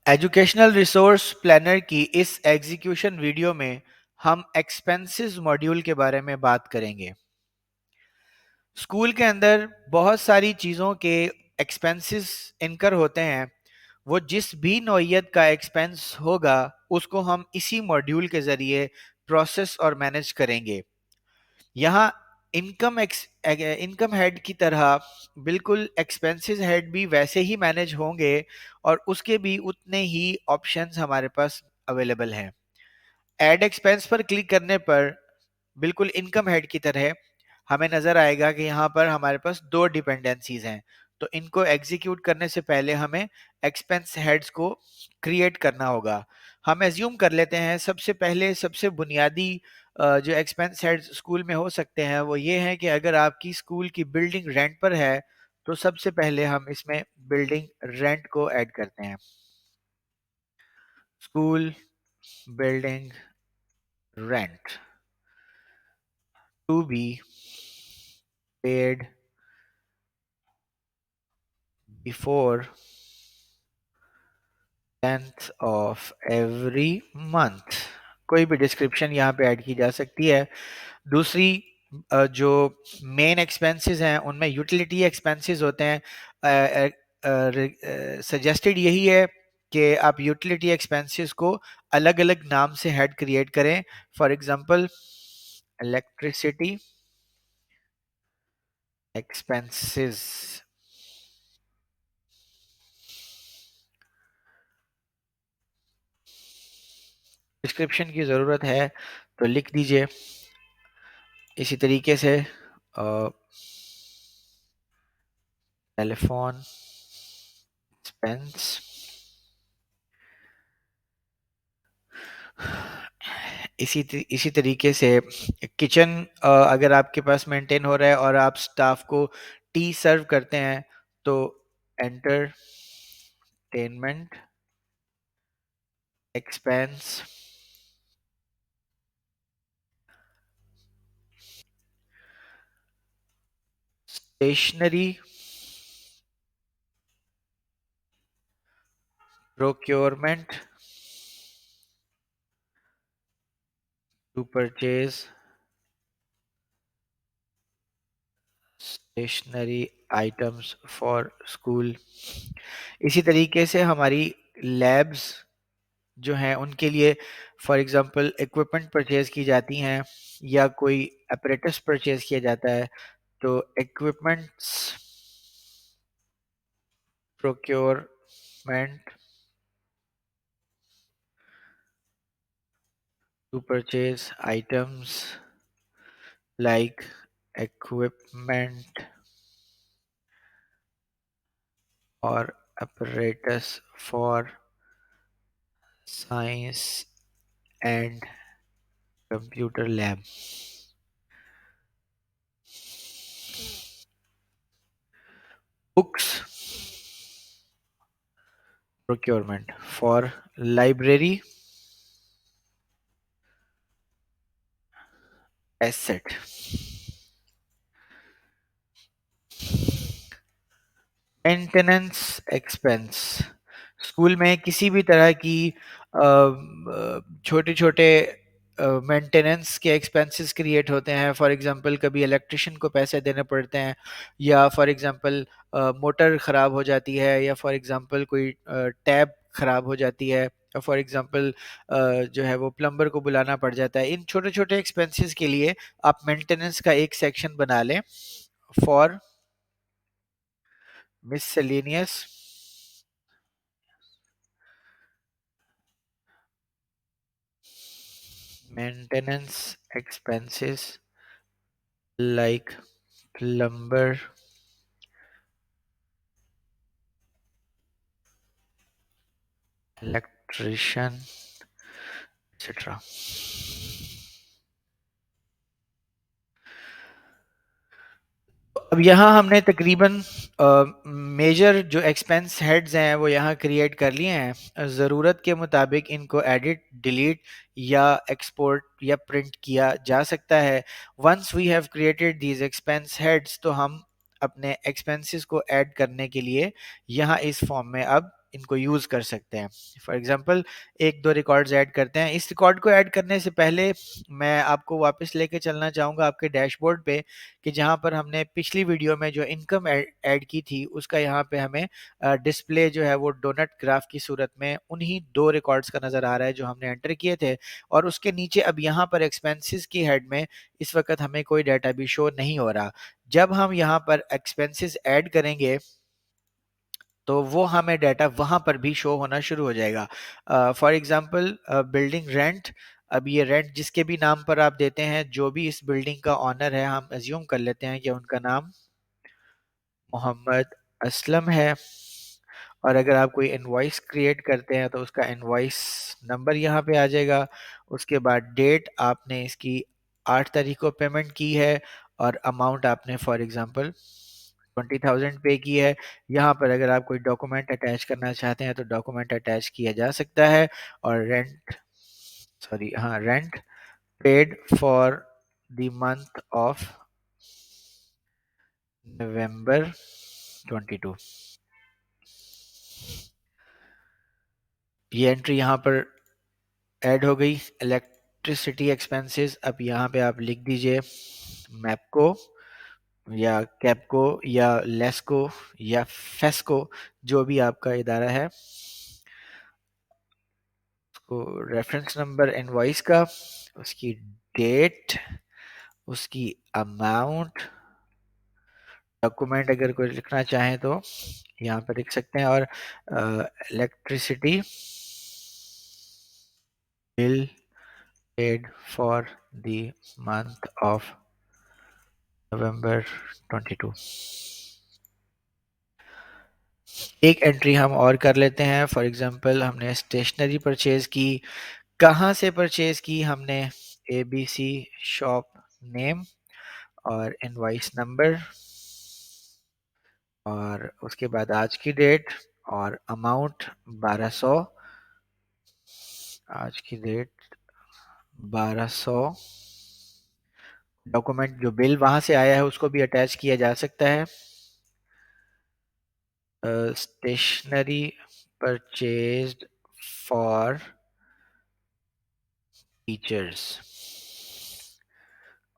Educational resource planner की इस execution video में हम एक्सपेंसेस मॉड्यूल के बारे में बात करेंगे। स्कूल के अंदर बहुत सारी चीज़ों के एक्सपेंसेस इनकर होते हैं। वो जिस भी नौइयत का एक्सपेंस होगा उसको हम इसी मॉड्यूल के ज़रिए प्रोसेस और मैनेज करेंगे। यहाँ इनकम हेड की तरह बिल्कुल एक्सपेंसेस हेड भी वैसे ही मैनेज होंगे और उसके भी उतने ही ऑप्शंस हमारे पास अवेलेबल हैं। ऐड एक्सपेंस पर क्लिक करने पर बिल्कुल इनकम हेड की तरह हमें नजर आएगा कि यहाँ पर हमारे पास दो डिपेंडेंसीज हैं। तो इनको एग्जीक्यूट करने से पहले हमें एक्सपेंस हेड्स को क्रिएट करना होगा। हम एज्यूम कर लेते हैं सबसे पहले सबसे बुनियादी जो एक्सपेंस हेड्स स्कूल में हो सकते हैं वो ये है कि अगर आपकी स्कूल की बिल्डिंग रेंट पर है तो सबसे पहले हम इसमें बिल्डिंग रेंट को ऐड करते हैं। School building rent to be paid before 10th of every month। कोई भी डिस्क्रिप्शन यहाँ पे ऐड की जा सकती है। दूसरी जो मेन एक्सपेंसेस हैं उनमें यूटिलिटी एक्सपेंसेस होते हैं। सजेस्टेड यही है कि आप यूटिलिटी एक्सपेंसेस को अलग अलग नाम से हेड क्रिएट करें। For example electricity expenses. Description की ज़रूरत है तो लिख दीजिए। इसी तरीके से टेलीफोन एक्सपेंस, इसी तरीके से किचन अगर आपके पास मेंटेन हो रहा है और आप स्टाफ को टी सर्व करते हैं तो entertainment expense, stationery procurement to purchase stationery items for school. इसी तरीके से हमारी लैब्स जो हैं उनके लिए फॉर एग्जांपल इक्विपमेंट परचेज की जाती हैं या कोई अपरेटस परचेज किया जाता है तो equipments procurement to purchase items like equipment और apparatus for science and computer lab। Books procurement for library asset। Maintenance expense, school में किसी भी तरह की छोटे छोटे मेंटेनेंस के एक्सपेंसेस क्रिएट होते हैं। फॉर एग्जांपल कभी इलेक्ट्रिशियन को पैसे देने पड़ते हैं या फॉर एग्जांपल मोटर ख़राब हो जाती है या फॉर एग्जांपल कोई टैब ख़राब हो जाती है या फॉर एग्जांपल जो है वो प्लम्बर को बुलाना पड़ जाता है। इन छोटे छोटे एक्सपेंसेस के लिए आप मेंटेनेंस का एक सेक्शन बना लें for miscellaneous maintenance expenses like plumber, electrician, etc। अब यहाँ हमने तकरीबन मेजर जो एक्सपेंस हेड्स हैं वो यहाँ क्रिएट कर लिए हैं। ज़रूरत के मुताबिक इनको एडिट, डिलीट या एक्सपोर्ट या प्रिंट किया जा सकता है। Once we have created these expense heads तो हम अपने एक्सपेंसेस को ऐड करने के लिए यहाँ इस फॉर्म में अब इनको यूज़ कर सकते हैं। फॉर एग्जांपल एक दो रिकॉर्ड्स ऐड करते हैं। इस रिकॉर्ड को ऐड करने से पहले मैं आपको वापस लेके चलना चाहूँगा आपके डैशबोर्ड पे, कि जहाँ पर हमने पिछली वीडियो में जो इनकम ऐड की थी उसका यहाँ पे हमें डिस्प्ले जो है वो डोनट ग्राफ की सूरत में उन्हीं दो रिकॉर्ड्स का नज़र आ रहा है जो हमने एंटर किए थे। और उसके नीचे अब यहाँ पर एक्सपेंसेस की हेड में इस वक्त हमें कोई डाटा भी शो नहीं हो रहा। जब हम यहाँ पर एक्सपेंसेस ऐड करेंगे तो वो हमें डाटा वहां पर भी शो होना शुरू हो जाएगा। फॉर एग्जांपल बिल्डिंग रेंट, अब ये रेंट जिसके भी नाम पर आप देते हैं, जो भी इस बिल्डिंग का ऑनर है, हम अज्यूम कर लेते हैं कि उनका नाम मोहम्मद असलम है। और अगर आप कोई इनवॉइस क्रिएट करते हैं तो उसका इनवॉइस नंबर यहाँ पे आ जाएगा। उसके बाद डेट आपने इसकी 8 तारीख को पेमेंट की है और अमाउंट आपने फॉर एग्जांपल 20,000 पे की है। यहाँ पर अगर आप कोई डॉक्यूमेंट अटैच करना चाहते हैं तो डॉक्यूमेंट अटैच किया जा सकता है। और rent paid for the month of November 22, ये एंट्री यहाँ पर ऐड हो गई। इलेक्ट्रिसिटी एक्सपेंसेस, अब यहाँ पे आप लिख दीजिए मैपको या कैपको या लेस्को या फेस्को, जो भी आपका इदारा है, उसको रेफरेंस नंबर इनवॉइस का, उसकी डेट, उसकी अमाउंट, डॉक्यूमेंट अगर कोई लिखना चाहे तो यहाँ पर लिख सकते हैं, और electricity bill paid for the month of November 22। एक एंट्री हम और कर लेते हैं। फॉर एग्जांपल हमने स्टेशनरी परचेज की, कहाँ से परचेज की हमने, ABC शॉप नेम और इनवॉइस नंबर, और उसके बाद आज की डेट और अमाउंट 1200, आज की डेट 1200। डॉक्यूमेंट जो बिल वहां से आया है उसको भी अटैच किया जा सकता है। स्टेशनरी परचेज्ड फॉर टीचर्स,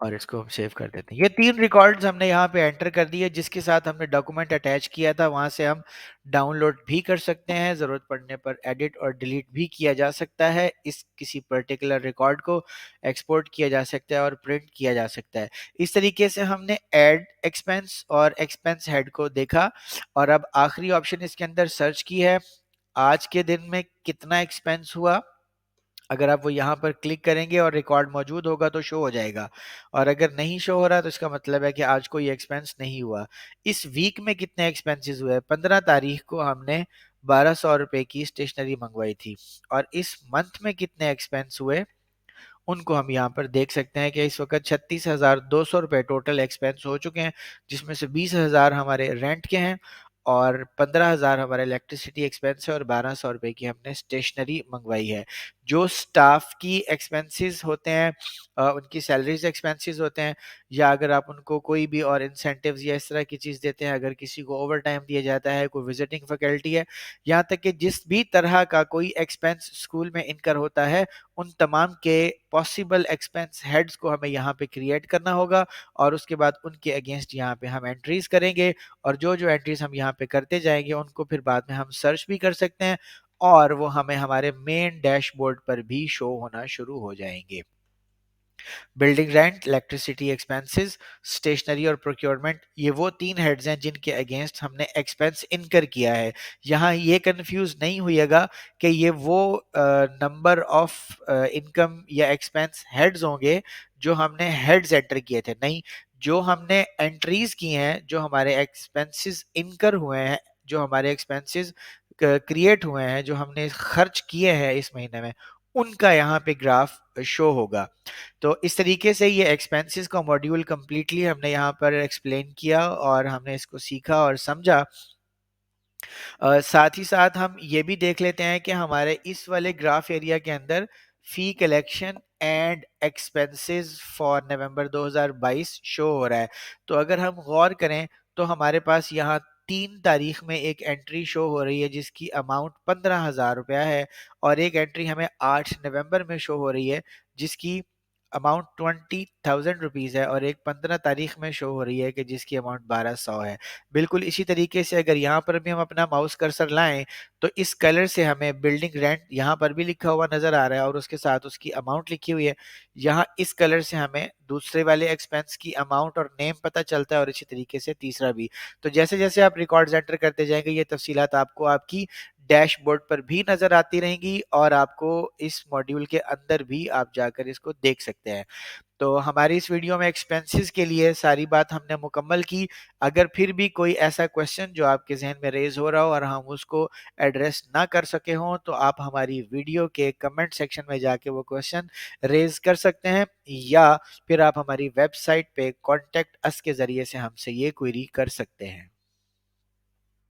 और इसको हम सेव कर देते हैं। ये 3 रिकॉर्ड्स हमने यहाँ पे एंटर कर दिए, जिसके साथ हमने डॉक्यूमेंट अटैच किया था। वहां से हम डाउनलोड भी कर सकते हैं, जरूरत पड़ने पर एडिट और डिलीट भी किया जा सकता है। इस किसी पर्टिकुलर रिकॉर्ड को एक्सपोर्ट किया जा सकता है और प्रिंट किया जा सकता है। इस तरीके से हमने ऐड एक्सपेंस और एक्सपेंस हेड को देखा। और अब आखिरी ऑप्शन इसके अंदर सर्च की है, आज के दिन में कितना एक्सपेंस हुआ। अगर आप वो यहाँ पर क्लिक करेंगे और रिकॉर्ड मौजूद होगा तो शो हो जाएगा, और अगर नहीं शो हो रहा तो इसका मतलब है कि आज कोई एक्सपेंस नहीं हुआ। इस वीक में कितने एक्सपेंसेस हुए, 15 तारीख को हमने 1200 रुपए की स्टेशनरी मंगवाई थी। और इस मंथ में कितने एक्सपेंस हुए उनको हम यहाँ पर देख सकते हैं कि इस वक्त 36,200 रुपये टोटल एक्सपेंस हो चुके हैं, जिसमें से 20,000 हमारे रेंट के हैं और 15,000 हमारा इलेक्ट्रिसिटी एक्सपेंस है और 1,200 रुपये की हमने स्टेशनरी मंगवाई है। जो स्टाफ की एक्सपेंसेस होते हैं, उनकी सैलरीज एक्सपेंसेस होते हैं, या अगर आप उनको कोई भी और इंसेंटिव्स या इस तरह की चीज़ देते हैं, अगर किसी को ओवर टाइम दिया जाता है, कोई विजिटिंग फैकल्टी है, यहाँ तक कि जिस भी तरह का कोई एक्सपेंस स्कूल में इनकर होता है, उन तमाम के पॉसिबल एक्सपेंस हेड्स को हमें यहाँ पे क्रिएट करना होगा। और उसके बाद उनके अगेंस्ट यहाँ पे हम एंट्रीज करेंगे, और जो जो एंट्रीज हम यहाँ पे करते जाएंगे उनको फिर बाद में हम सर्च भी कर सकते हैं, और वो हमें हमारे मेन डैशबोर्ड पर भी शो होना शुरू हो जाएंगे। Building rent, electricity expenses, stationery और प्रोक्योरमेंट, ये वो 3 हेड्स हैं जिनके अगेंस्ट हमने एक्सपेंस इनकर किया है। यहाँ ये कंफ्यूज नहीं हुईगा कि ये वो नंबर ऑफ इनकम या एक्सपेंस हेड्स होंगे जो हमने हेड्स एंटर किए थे, नहीं। जो हमने एंट्रीज की हैं, जो हमारे एक्सपेंसेस इनकर हुए हैं, जो हमारे एक्सपेंसेस क्रिएट हुए हैं, जो हमने खर्च किए हैं इस महीने में, उनका यहाँ पे ग्राफ शो होगा। तो इस तरीके से ये एक्सपेंसेस का मॉड्यूल कंप्लीटली हमने यहाँ पर एक्सप्लेन किया और हमने इसको सीखा और समझा। साथ ही साथ हम ये भी देख लेते हैं कि हमारे इस वाले ग्राफ एरिया के अंदर फी collection and expenses for November 2022 show हो रहा है। तो अगर हम गौर करें तो हमारे पास यहाँ 3 तारीख में एक एंट्री शो हो रही है जिसकी अमाउंट 15,000 रुपया है, और एक एंट्री हमें 8 नवंबर में शो हो रही है जिसकी अमाउंट 20,000 रुपीज़ है, और एक 15 तारीख में शो हो रही है कि जिसकी अमाउंट 1200 है। बिल्कुल इसी तरीके से अगर यहाँ पर भी हम अपना माउस कर्सर लाएं तो इस कलर से हमें बिल्डिंग रेंट यहाँ पर भी लिखा हुआ नजर आ रहा है और उसके साथ उसकी अमाउंट लिखी हुई है। यहाँ इस कलर से हमें दूसरे वाले एक्सपेंस की अमाउंट और नेम पता चलता है, और इसी तरीके से तीसरा भी। तो जैसे जैसे आप रिकॉर्ड्स एंटर करते जाएंगे ये तफसीलात आपको आपकी डैशबोर्ड पर भी नजर आती रहेंगी, और आपको इस मॉड्यूल के अंदर भी आप जाकर इसको देख सकते हैं। तो हमारी इस वीडियो में एक्सपेंसेस के लिए सारी बात हमने मुकम्मल की। अगर फिर भी कोई ऐसा क्वेश्चन जो आपके जहन में रेज हो रहा हो और हम उसको एड्रेस ना कर सके हों, तो आप हमारी वीडियो के कमेंट सेक्शन में जाके वो क्वेश्चन रेज कर सकते हैं, या फिर आप हमारी वेबसाइट पे कॉन्टेक्ट अस के ज़रिए से हमसे ये क्वेरी कर सकते हैं।